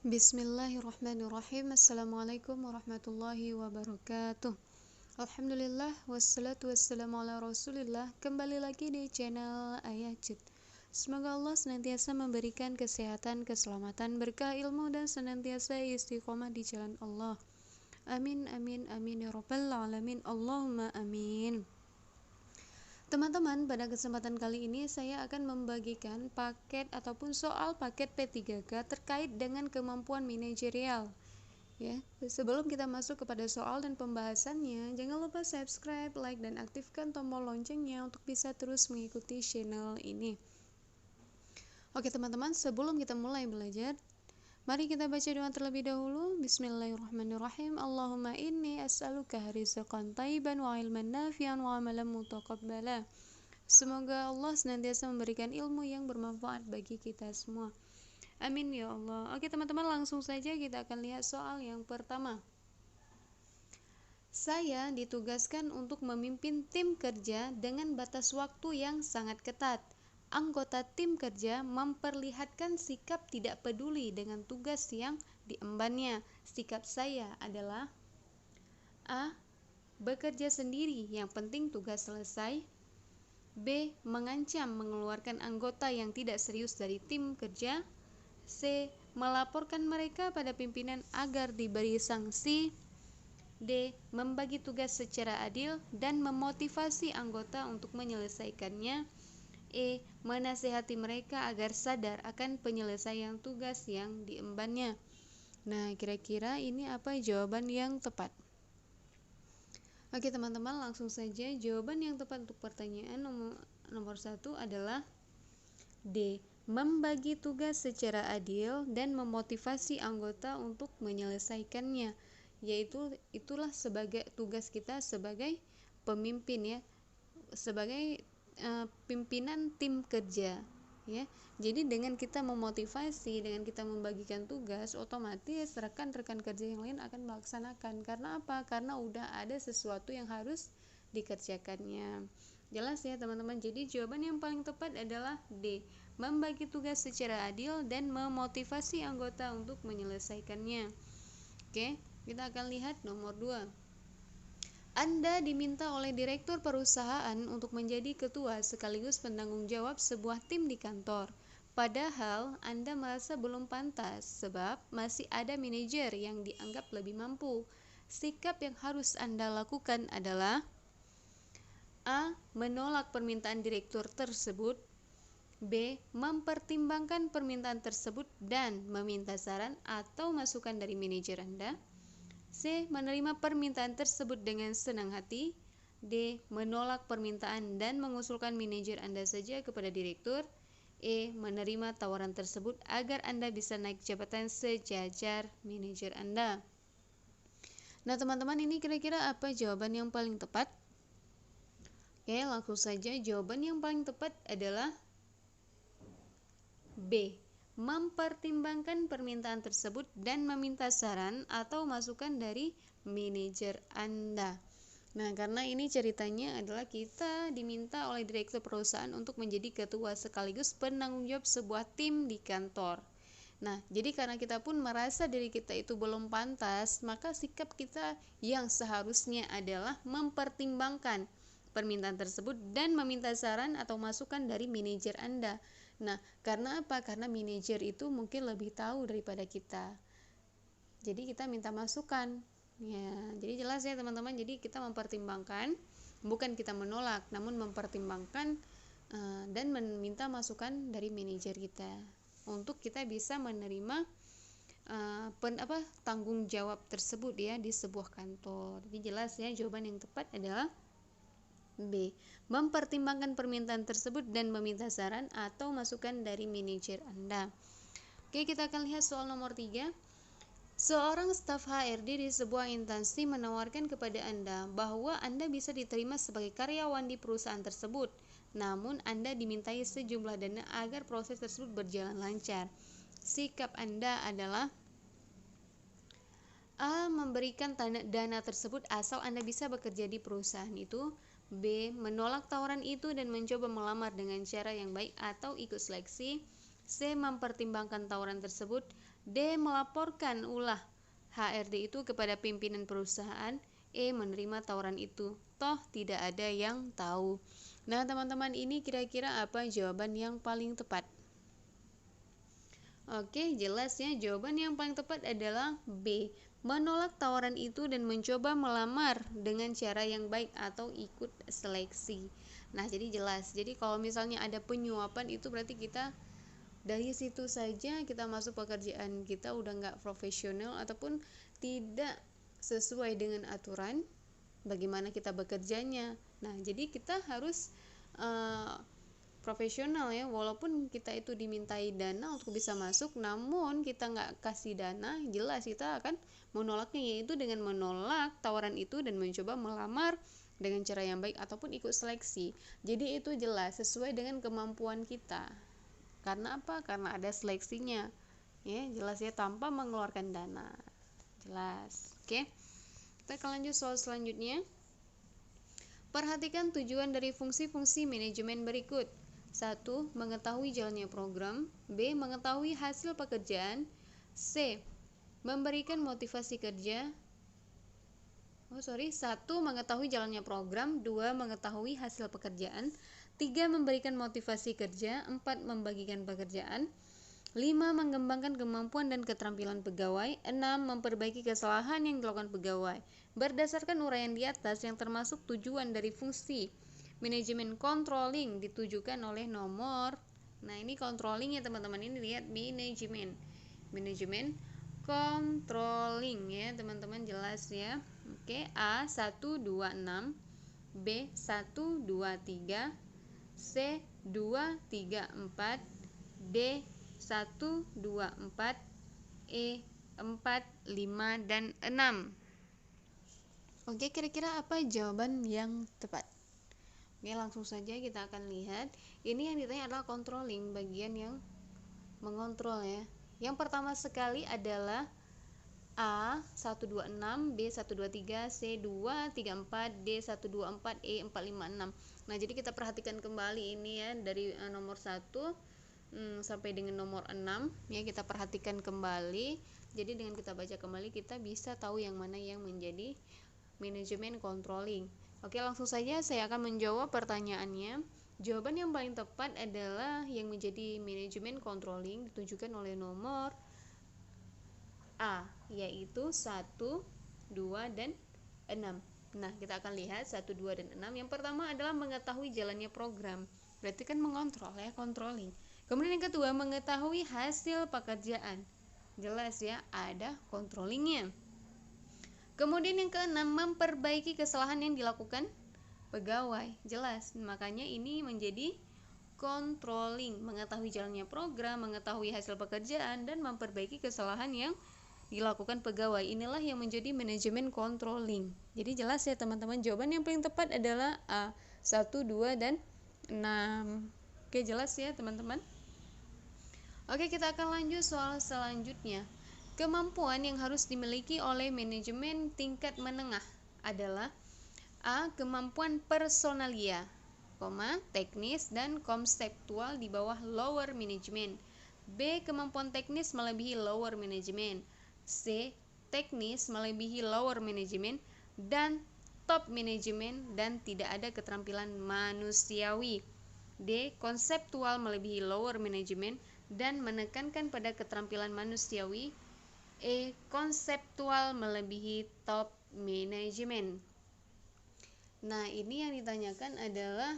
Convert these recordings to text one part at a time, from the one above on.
Bismillahirrahmanirrahim. Assalamualaikum warahmatullahi wabarakatuh. Alhamdulillah, wassalatu wassalamu ala rasulillah. Kembali lagi di channel Ayah Cid. Semoga Allah senantiasa memberikan kesehatan, keselamatan, berkah ilmu, dan senantiasa istiqomah di jalan Allah. Amin, amin, amin ya rabbal alamin. Allahumma amin. Teman-teman, pada kesempatan kali ini saya akan membagikan paket ataupun soal paket P3K terkait dengan kemampuan manajerial. Ya, sebelum kita masuk kepada soal dan pembahasannya, jangan lupa subscribe, like, dan aktifkan tombol loncengnya untuk bisa terus mengikuti channel ini. Oke teman-teman, sebelum kita mulai belajar, mari kita baca doa terlebih dahulu. Bismillahirrahmanirrahim. Allahumma inni as'aluka rizqan thayyiban wa ilman nafi'an wa amalan mutaqabbala. Semoga Allah senantiasa memberikan ilmu yang bermanfaat bagi kita semua. Amin ya Allah. Oke teman-teman, langsung saja kita akan lihat soal yang pertama. Saya ditugaskan untuk memimpin tim kerja dengan batas waktu yang sangat ketat. Anggota tim kerja memperlihatkan sikap tidak peduli dengan tugas yang diembannya. Sikap saya adalah A. Bekerja sendiri, yang penting tugas selesai. B. Mengancam mengeluarkan anggota yang tidak serius dari tim kerja. C. Melaporkan mereka pada pimpinan agar diberi sanksi. D. Membagi tugas secara adil dan memotivasi anggota untuk menyelesaikannya. E. Menasihati mereka agar sadar akan penyelesaian tugas yang diembannya. Nah, kira-kira ini apa jawaban yang tepat? Oke teman-teman, langsung saja. Jawaban yang tepat untuk pertanyaan nomor 1 adalah D. Membagi tugas secara adil dan memotivasi anggota untuk menyelesaikannya. Yaitu itulah sebagai tugas kita sebagai pemimpin ya, sebagai pimpinan tim kerja ya. Jadi dengan kita memotivasi, dengan kita membagikan tugas, otomatis rekan-rekan kerja yang lain akan melaksanakan. Karena apa? Karena udah ada sesuatu yang harus dikerjakannya. Jelas ya teman-teman. Jadi jawaban yang paling tepat adalah D. Membagi tugas secara adil dan memotivasi anggota untuk menyelesaikannya. Oke, kita akan lihat nomor 2. Anda diminta oleh direktur perusahaan untuk menjadi ketua sekaligus penanggung jawab sebuah tim di kantor. Padahal Anda merasa belum pantas sebab masih ada manajer yang dianggap lebih mampu. Sikap yang harus Anda lakukan adalah A. Menolak permintaan direktur tersebut. B. Mempertimbangkan permintaan tersebut dan meminta saran atau masukan dari manajer Anda. C. Menerima permintaan tersebut dengan senang hati. D. Menolak permintaan dan mengusulkan manajer Anda saja kepada direktur. E. Menerima tawaran tersebut agar Anda bisa naik jabatan sejajar manajer Anda. Nah teman-teman, ini kira-kira apa jawaban yang paling tepat? Oke, langsung saja. Jawaban yang paling tepat adalah B. Mempertimbangkan permintaan tersebut dan meminta saran atau masukan dari manajer Anda. Nah, karena ini ceritanya adalah kita diminta oleh direktur perusahaan untuk menjadi ketua sekaligus penanggung jawab sebuah tim di kantor. Nah, jadi karena kita pun merasa diri kita itu belum pantas, maka sikap kita yang seharusnya adalah mempertimbangkan permintaan tersebut dan meminta saran atau masukan dari manajer Anda. Nah, karena apa? Karena manajer itu mungkin lebih tahu daripada kita. Jadi kita minta masukan. Ya, jadi jelas ya teman-teman. Jadi kita mempertimbangkan, bukan kita menolak, namun mempertimbangkan dan meminta masukan dari manajer kita untuk kita bisa menerima tanggung jawab tersebut ya di sebuah kantor. Jadi jelas ya, jawaban yang tepat adalah B. Mempertimbangkan permintaan tersebut dan meminta saran atau masukan dari manajer Anda. Oke, kita akan lihat soal nomor 3. Seorang staf HRD di sebuah instansi menawarkan kepada Anda bahwa Anda bisa diterima sebagai karyawan di perusahaan tersebut. Namun Anda dimintai sejumlah dana agar proses tersebut berjalan lancar. Sikap Anda adalah A. Memberikan dana tersebut asal Anda bisa bekerja di perusahaan itu. B. Menolak tawaran itu dan mencoba melamar dengan cara yang baik atau ikut seleksi. C. Mempertimbangkan tawaran tersebut. D. Melaporkan ulah HRD itu kepada pimpinan perusahaan. E. Menerima tawaran itu. Toh tidak ada yang tahu. Nah teman-teman, ini kira-kira apa jawaban yang paling tepat? Oke, jelas ya, jawaban yang paling tepat adalah B. Menolak tawaran itu dan mencoba melamar dengan cara yang baik atau ikut seleksi. Nah, jadi jelas. Jadi kalau misalnya ada penyuapan itu berarti kita dari situ saja kita masuk pekerjaan kita udah nggak profesional ataupun tidak sesuai dengan aturan bagaimana kita bekerjanya. Nah, jadi kita harus profesional ya, walaupun kita itu dimintai dana untuk bisa masuk, namun kita nggak kasih dana, jelas kita akan menolaknya, yaitu dengan menolak tawaran itu dan mencoba melamar dengan cara yang baik ataupun ikut seleksi. Jadi itu jelas sesuai dengan kemampuan kita. Karena apa? Karena ada seleksinya. Ya, jelas ya, tanpa mengeluarkan dana. Jelas. Oke. Kita akan lanjut soal selanjutnya. Perhatikan tujuan dari fungsi-fungsi manajemen berikut. 1. Mengetahui jalannya program. B. Mengetahui hasil pekerjaan. C. Memberikan motivasi kerja. 1. Mengetahui jalannya program. 2. Mengetahui hasil pekerjaan. 3. Memberikan motivasi kerja. 4. Membagikan pekerjaan. 5. Mengembangkan kemampuan dan keterampilan pegawai. 6. Memperbaiki kesalahan yang dilakukan pegawai. Berdasarkan uraian di atas yang termasuk tujuan dari fungsi manajemen controlling ditujukan oleh nomor. Nah, ini controlling ya teman-teman, ini lihat manajemen controlling ya teman-teman, jelas ya. Oke, A 126, B 123, C 234, D 124, E 4, 5 dan 6. Oke, kira-kira apa jawaban yang tepat? Oke, langsung saja kita akan lihat. Ini yang ditanya adalah controlling, bagian yang mengontrol ya. Yang pertama sekali adalah A 126, B 123, C 234, D 124, E 456. Nah, jadi kita perhatikan kembali ini ya, dari nomor 1 sampai dengan nomor 6 ya, kita perhatikan kembali. Jadi dengan kita baca kembali kita bisa tahu yang mana yang menjadi manajemen controlling. Oke, langsung saja saya akan menjawab pertanyaannya. Jawaban yang paling tepat adalah yang menjadi manajemen controlling ditunjukkan oleh nomor A, yaitu 1, 2, dan 6. Nah, kita akan lihat 1, 2, dan 6. Yang pertama adalah mengetahui jalannya program. Berarti kan mengontrol ya, controlling. Kemudian yang kedua, mengetahui hasil pekerjaan. Jelas ya, ada controllingnya. Kemudian yang keenam, memperbaiki kesalahan yang dilakukan pegawai. Jelas, makanya ini menjadi controlling, mengetahui jalannya program, mengetahui hasil pekerjaan, dan memperbaiki kesalahan yang dilakukan pegawai. Inilah yang menjadi manajemen controlling. Jadi jelas ya teman-teman, jawaban yang paling tepat adalah A, 1, 2, dan 6. Oke, jelas ya teman-teman. Oke, kita akan lanjut soal selanjutnya. Kemampuan yang harus dimiliki oleh manajemen tingkat menengah adalah A. Kemampuan personalia, teknis dan konseptual di bawah lower management. B. Kemampuan teknis melebihi lower management. C. Teknis melebihi lower management dan top management dan tidak ada keterampilan manusiawi. D. Konseptual melebihi lower management dan menekankan pada keterampilan manusiawi. E. Konseptual melebihi top management. Nah, ini yang ditanyakan adalah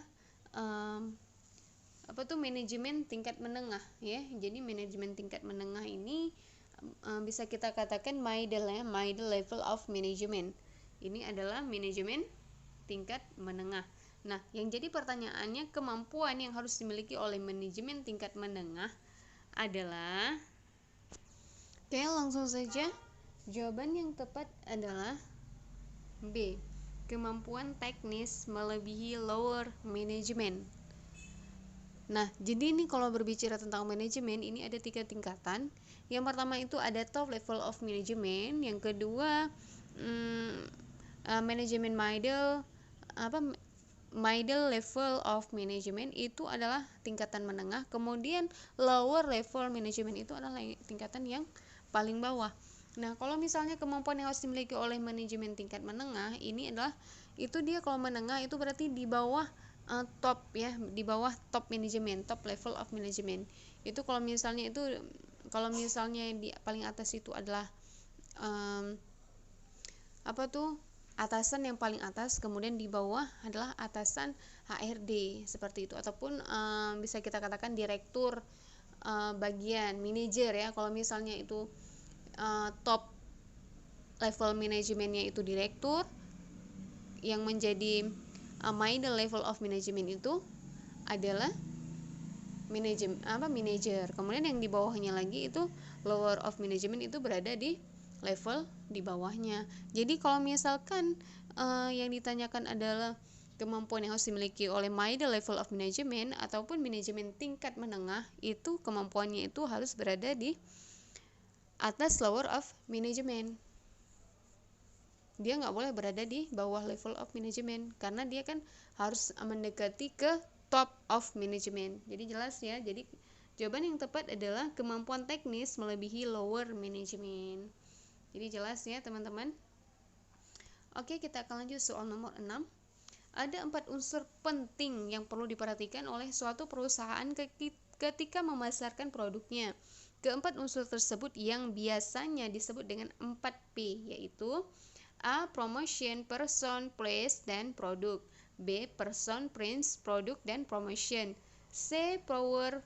manajemen tingkat menengah ya. Jadi manajemen tingkat menengah ini bisa kita katakan middle level of management. Ini adalah manajemen tingkat menengah. Nah, yang jadi pertanyaannya, kemampuan yang harus dimiliki oleh manajemen tingkat menengah adalah, oke, langsung saja. Jawaban yang tepat adalah B. Kemampuan teknis melebihi lower management. Nah, jadi ini kalau berbicara tentang manajemen, ini ada 3 tingkatan. Yang pertama itu ada top level of management. Yang kedua, manajemen middle, middle level of management itu adalah tingkatan menengah, kemudian lower level management itu adalah tingkatan yang paling bawah. Nah, kalau misalnya kemampuan yang harus dimiliki oleh manajemen tingkat menengah ini adalah, itu dia kalau menengah itu berarti di bawah top ya, di bawah top manajemen, top level of management. Itu kalau misalnya di paling atas itu adalah atasan yang paling atas, kemudian di bawah adalah atasan HRD seperti itu, ataupun bisa kita katakan direktur bagian manajer ya. Kalau misalnya itu top level manajemennya itu direktur, yang menjadi middle level of management itu adalah manajer. Kemudian yang di bawahnya lagi itu lower of management, itu berada di level di bawahnya. Jadi kalau misalkan yang ditanyakan adalah kemampuan yang harus dimiliki oleh middle level of management ataupun manajemen tingkat menengah, itu kemampuannya itu harus berada di atas lower of management. Dia nggak boleh berada di bawah level of management, karena dia kan harus mendekati ke top of management. Jadi jelas ya. Jadi jawaban yang tepat adalah kemampuan teknis melebihi lower management. Jadi jelas ya teman-teman. Oke, kita akan lanjut soal nomor 6. Ada 4 unsur penting yang perlu diperhatikan oleh suatu perusahaan ketika memasarkan produknya. Keempat unsur tersebut yang biasanya disebut dengan 4P, yaitu A. Promotion, person, place, dan produk. B. Person, price, produk, dan promotion. C. Power,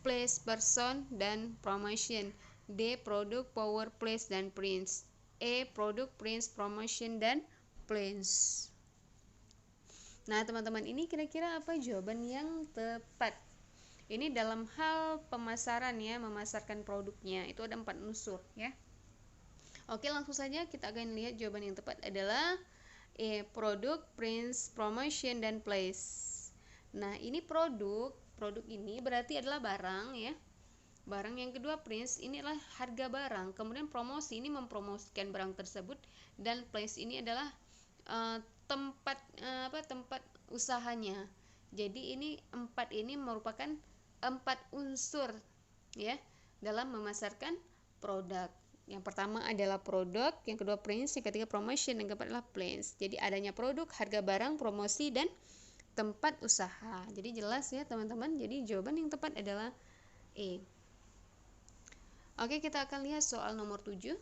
place, person, dan promotion. D. Produk, power, place, dan price. E. Produk, price, promotion, dan place. Nah teman-teman, ini kira-kira apa jawaban yang tepat? Ini dalam hal pemasaran ya, memasarkan produknya. Itu ada 4 unsur ya. Oke, langsung saja kita akan lihat jawaban yang tepat adalah E. Produk, price, promotion, dan place. Nah ini produk ini berarti adalah barang ya. Barang. Yang kedua price, ini adalah harga barang. Kemudian promosi, ini mempromosikan barang tersebut. Dan place ini adalah tempat usahanya. Jadi ini 4 ini merupakan 4 unsur ya dalam memasarkan produk. Yang pertama adalah produk, yang kedua price, yang ketiga promotion, yang keempat adalah place. Jadi adanya produk, harga barang, promosi, dan tempat usaha. Jadi jelas ya teman-teman. Jadi jawaban yang tepat adalah E. Oke, kita akan lihat soal nomor 7.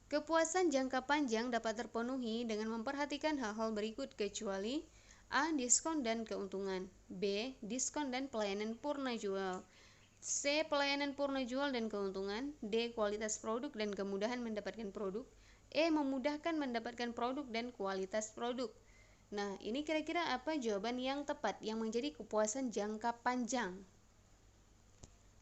Kepuasan jangka panjang dapat terpenuhi dengan memperhatikan hal-hal berikut kecuali A. Diskon dan keuntungan. B. Diskon dan pelayanan purna jual. C. Pelayanan purna jual dan keuntungan. D. Kualitas produk dan kemudahan mendapatkan produk. E. Memudahkan mendapatkan produk dan kualitas produk. Nah, ini kira-kira apa jawaban yang tepat yang menjadi kepuasan jangka panjang?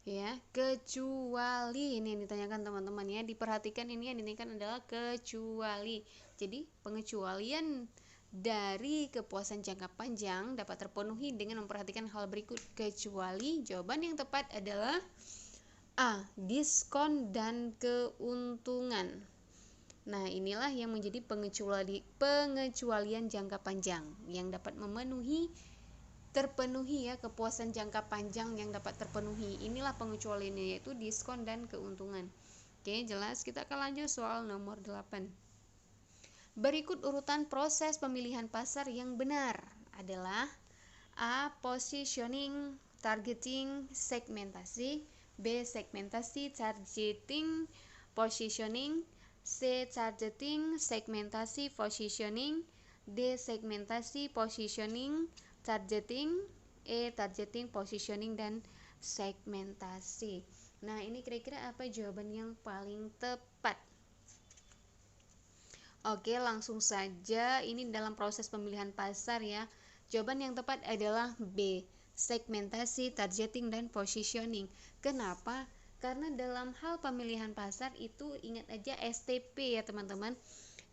Ya, kecuali ini yang ditanyakan teman-teman ya. Diperhatikan, ini yang ditanyakan adalah kecuali. Jadi, pengecualian dari kepuasan jangka panjang dapat terpenuhi dengan memperhatikan hal berikut kecuali. Jawaban yang tepat adalah A. Diskon dan keuntungan. Nah inilah yang menjadi pengecualian jangka panjang yang dapat terpenuhi ya, kepuasan jangka panjang yang dapat terpenuhi. Inilah pengecualiannya, yaitu diskon dan keuntungan. Oke, jelas. Kita akan lanjut soal nomor 8. Berikut urutan proses pemilihan pasar yang benar adalah A. Positioning, targeting, segmentasi. B. Segmentasi, targeting, positioning. C. Targeting, segmentasi, positioning. D. Segmentasi, positioning, targeting. E. Targeting, positioning, dan segmentasi. Nah ini kira-kira apa jawaban yang paling tepat? Oke, langsung saja. Ini dalam proses pemilihan pasar ya. Jawaban yang tepat adalah B. Segmentasi, targeting, dan positioning. Kenapa? Karena dalam hal pemilihan pasar itu ingat aja STP ya teman-teman.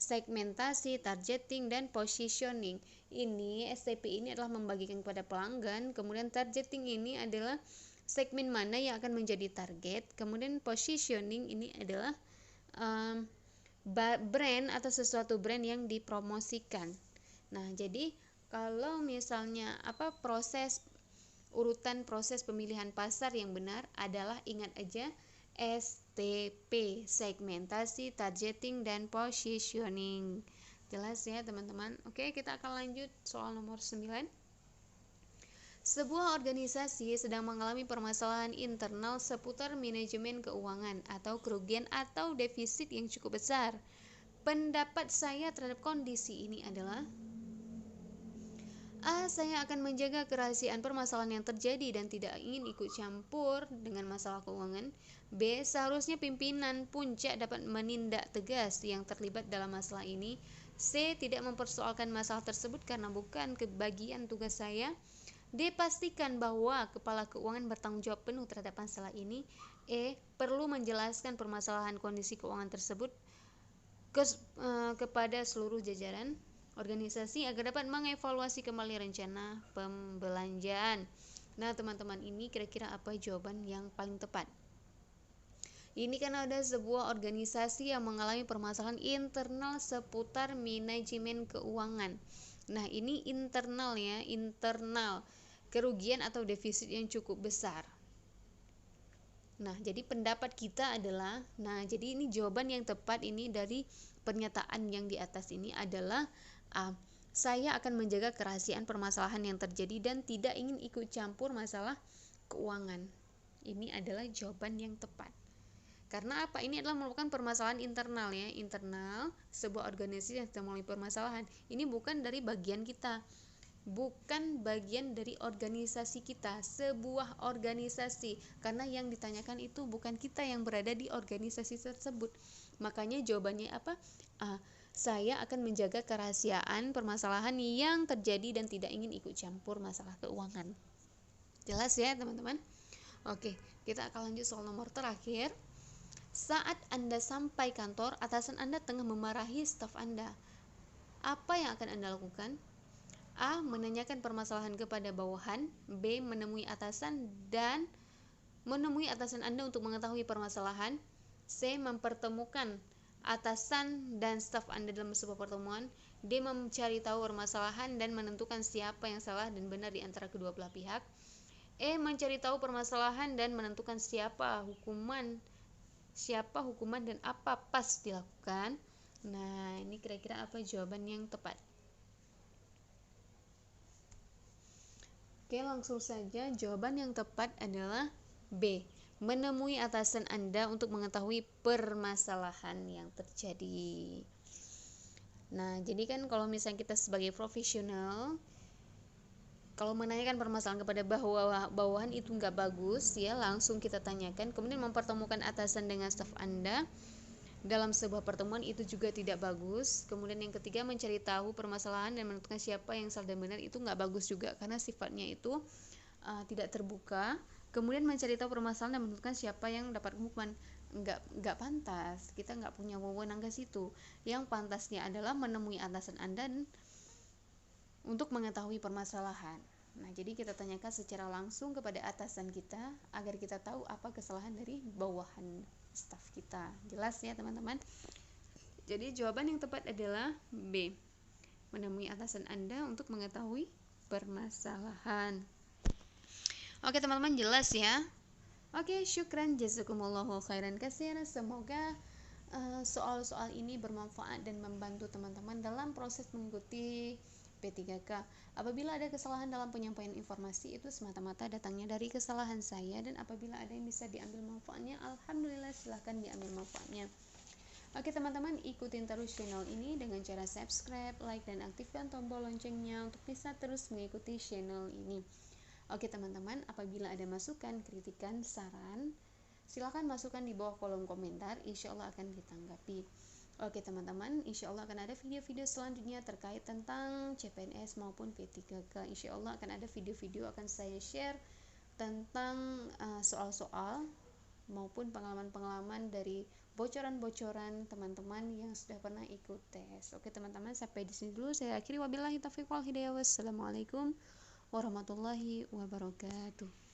Segmentasi, targeting, dan positioning. Ini STP ini adalah membagikan kepada pelanggan. Kemudian targeting ini adalah segmen mana yang akan menjadi target. Kemudian positioning ini adalah brand atau sesuatu brand yang dipromosikan. Nah, jadi kalau misalnya urutan proses pemilihan pasar yang benar adalah, ingat aja, STP, segmentasi, targeting, dan positioning. Jelas ya teman-teman? Oke, kita akan lanjut soal nomor 9. Sebuah organisasi sedang mengalami permasalahan internal seputar manajemen keuangan atau kerugian atau defisit yang cukup besar. Pendapat saya terhadap kondisi ini adalah: A. Saya akan menjaga kerahasiaan permasalahan yang terjadi dan tidak ingin ikut campur dengan masalah keuangan. B. Seharusnya pimpinan puncak dapat menindak tegas yang terlibat dalam masalah ini. C. Tidak mempersoalkan masalah tersebut karena bukan kebagian tugas saya. D. Pastikan bahwa kepala keuangan bertanggung jawab penuh terhadap masalah ini. E. Perlu menjelaskan permasalahan kondisi keuangan tersebut kepada seluruh jajaran organisasi agar dapat mengevaluasi kembali rencana pembelanjaan. Nah, teman-teman, ini kira-kira apa jawaban yang paling tepat? Ini kan ada sebuah organisasi yang mengalami permasalahan internal seputar manajemen keuangan. Nah, ini internal ya, internal, kerugian atau defisit yang cukup besar. Nah, jadi pendapat kita adalah, jadi ini jawaban yang tepat ini dari pernyataan yang di atas ini adalah A. Saya akan menjaga kerahasiaan permasalahan yang terjadi dan tidak ingin ikut campur masalah keuangan. Ini adalah jawaban yang tepat. Karena apa? Ini adalah merupakan permasalahan internal ya, internal sebuah organisasi yang sedang mengalami permasalahan. Ini bukan dari bagian kita. Bukan bagian dari organisasi kita, sebuah organisasi, karena yang ditanyakan itu bukan kita yang berada di organisasi tersebut. Makanya jawabannya apa? Saya akan menjaga kerahasiaan permasalahan yang terjadi dan tidak ingin ikut campur masalah keuangan. Jelas ya teman-teman? Oke, kita akan lanjut soal nomor terakhir. Saat Anda sampai kantor, atasan Anda tengah memarahi staf Anda. Apa yang akan Anda lakukan? A. Menanyakan permasalahan kepada bawahan. B. Menemui atasan Anda untuk mengetahui permasalahan. C. Mempertemukan atasan dan staf Anda dalam sebuah pertemuan. D. Mencari tahu permasalahan dan menentukan siapa yang salah dan benar di antara kedua belah pihak. E. Mencari tahu permasalahan dan menentukan siapa hukuman dan apa pas dilakukan. Nah, ini kira-kira apa jawaban yang tepat? Oke, langsung saja. Jawaban yang tepat adalah B. Menemui atasan Anda untuk mengetahui permasalahan yang terjadi. Nah, jadi kan kalau misalnya kita sebagai profesional, kalau menanyakan permasalahan kepada bawahan itu nggak bagus ya, langsung kita tanyakan. Kemudian mempertemukan atasan dengan staf Anda dalam sebuah pertemuan itu juga tidak bagus. Kemudian yang ketiga, mencari tahu permasalahan dan menentukan siapa yang salah dan benar, itu nggak bagus juga karena sifatnya itu tidak terbuka. Kemudian mencari tahu permasalahan dan menentukan siapa yang dapat hukuman, nggak pantas. Kita nggak punya wewenang ke situ. Yang pantasnya adalah menemui atasan Anda untuk mengetahui permasalahan. Nah, jadi kita tanyakan secara langsung kepada atasan kita agar kita tahu apa kesalahan dari bawahan staf kita. Jelas ya teman-teman? Jadi jawaban yang tepat adalah B. Menemui atasan Anda untuk mengetahui permasalahan. Oke teman-teman, jelas ya? Oke, syukran jazakumullahu khairan katsiran. Semoga soal-soal ini bermanfaat dan membantu teman-teman dalam proses mengikuti P3K. Apabila ada kesalahan dalam penyampaian informasi, itu semata-mata datangnya dari kesalahan saya, dan apabila ada yang bisa diambil manfaatnya, alhamdulillah, silahkan diambil manfaatnya. Oke teman-teman, ikutin terus channel ini dengan cara subscribe, like, dan aktifkan tombol loncengnya untuk bisa terus mengikuti channel ini. Oke teman-teman, apabila ada masukan, kritikan, saran, silakan masukkan di bawah kolom komentar, insya Allah akan ditanggapi. Oke teman-teman, insya Allah akan ada video-video selanjutnya terkait tentang CPNS maupun P3K. Insya Allah akan ada video-video akan saya share tentang soal-soal maupun pengalaman-pengalaman dari bocoran-bocoran teman-teman yang sudah pernah ikut tes. Oke teman-teman, sampai di sini dulu saya akhiri. Wabillahi taufiq wal hidayah. Wassalamualaikum warahmatullahi wabarakatuh.